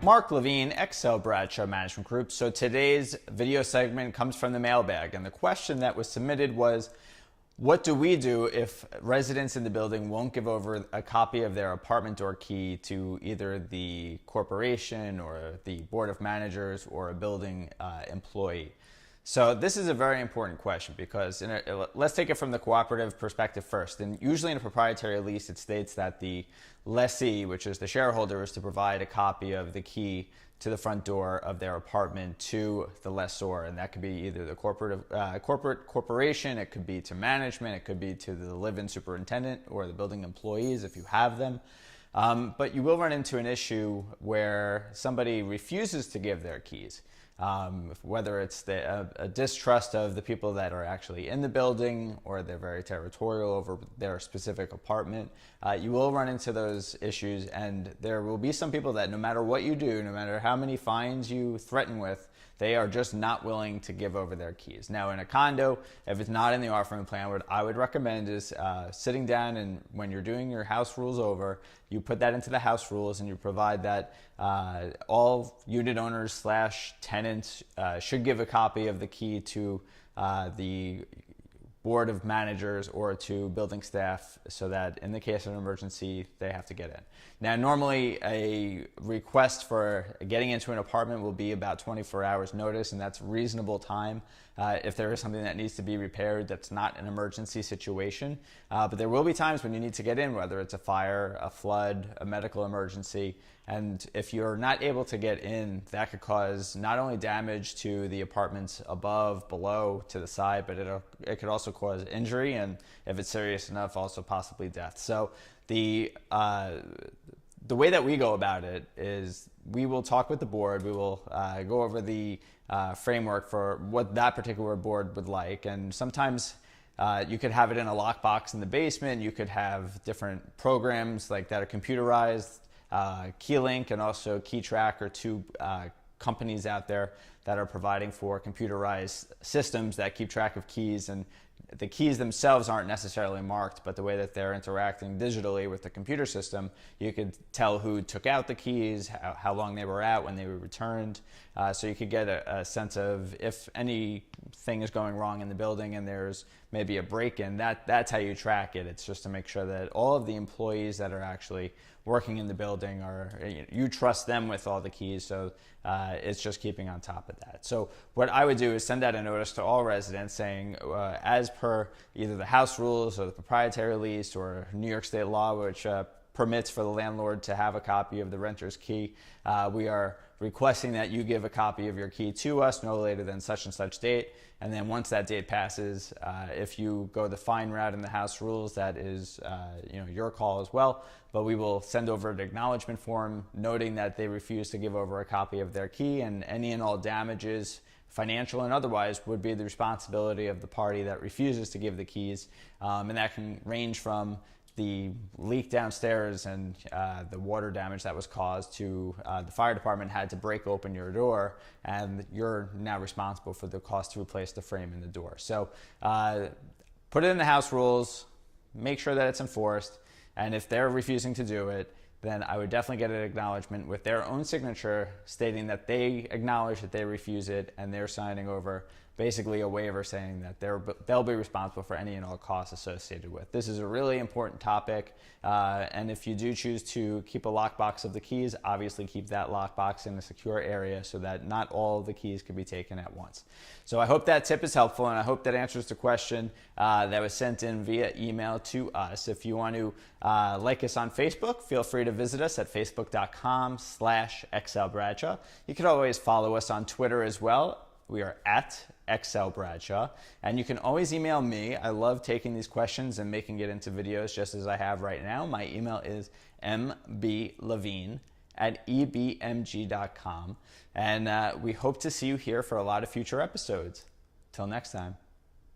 Mark Levine, Excel Bradshaw Management Group. So today's video segment comes from the mailbag, and the question that was submitted was, what do we do if residents in the building won't give over a copy of their apartment door key to either the corporation or the board of managers or a building employee? So this is a very important question because let's take it from the cooperative perspective first. And usually in a proprietary lease, it states that the lessee, which is the shareholder, is to provide a copy of the key to the front door of their apartment to the lessor. And that could be either the corporation, it could be to management, it could be to the live-in superintendent or the building employees if you have them. But you will run into an issue where somebody refuses to give their keys. Whether it's a distrust of the people that are actually in the building or they're very territorial over their specific apartment, you will run into those issues, and there will be some people that no matter what you do, no matter how many fines you threaten with, they are just not willing to give over their keys. Now in a condo, if it's not in the offering plan, what I would recommend is sitting down, and when you're doing your house rules over, you put that into the house rules and you provide that all unit owners / tenants should give a copy of the key to the board of managers or to building staff, so that in the case of an emergency, they have to get in. Now, normally a request for getting into an apartment will be about 24 hours notice, and that's reasonable time if there is something that needs to be repaired that's not an emergency situation. But there will be times when you need to get in, whether it's a fire, a flood, a medical emergency. And if you're not able to get in, that could cause not only damage to the apartments above, below, to the side, but it could also cause injury, and if it's serious enough, also possibly death. So the way that we go about it is we will talk with the board. We will go over the framework for what that particular board would like. And sometimes you could have it in a lockbox in the basement. You could have different programs like that are computerized. KeyLink and also KeyTrack are two companies out there that are providing for computerized systems that keep track of keys, and the keys themselves aren't necessarily marked, but the way that they're interacting digitally with the computer system, you could tell who took out the keys, how long they were out, when they were returned. So you could get a sense of if anything is going wrong in the building and there's maybe a break-in, that's how you track it. It's just to make sure that all of the employees that are actually working in the building you trust them with all the keys, so it's just keeping on top of that. So what I would do is send out a notice to all residents saying, as per either the house rules or the proprietary lease or New York state law, which permits for the landlord to have a copy of the renter's key, we are requesting that you give a copy of your key to us no later than such and such date. And then once that date passes, if you go the fine route in the house rules, that is your call as well. But we will send over an acknowledgement form noting that they refuse to give over a copy of their key, and any and all damages, financial and otherwise, would be the responsibility of the party that refuses to give the keys. And that can range from the leak downstairs and the water damage that was caused to the fire department had to break open your door, and you're now responsible for the cost to replace the frame in the door. So put it in the house rules, make sure that it's enforced, and if they're refusing to do it, then I would definitely get an acknowledgement with their own signature stating that they acknowledge that they refuse it, and they're signing over basically a waiver saying that they'll be responsible for any and all costs associated with. This is a really important topic, and if you do choose to keep a lockbox of the keys, obviously keep that lockbox in a secure area so that not all of the keys can be taken at once. So I hope that tip is helpful, and I hope that answers the question that was sent in via email to us. If you want to like us on Facebook, feel free to visit us at facebook.com/XLBradshaw. You can always follow us on Twitter as well. We are at XL Bradshaw, and you can always email me. I love taking these questions and making it into videos just as I have right now. My email is mblevine@ebmg.com, and we hope to see you here for a lot of future episodes. Till next time.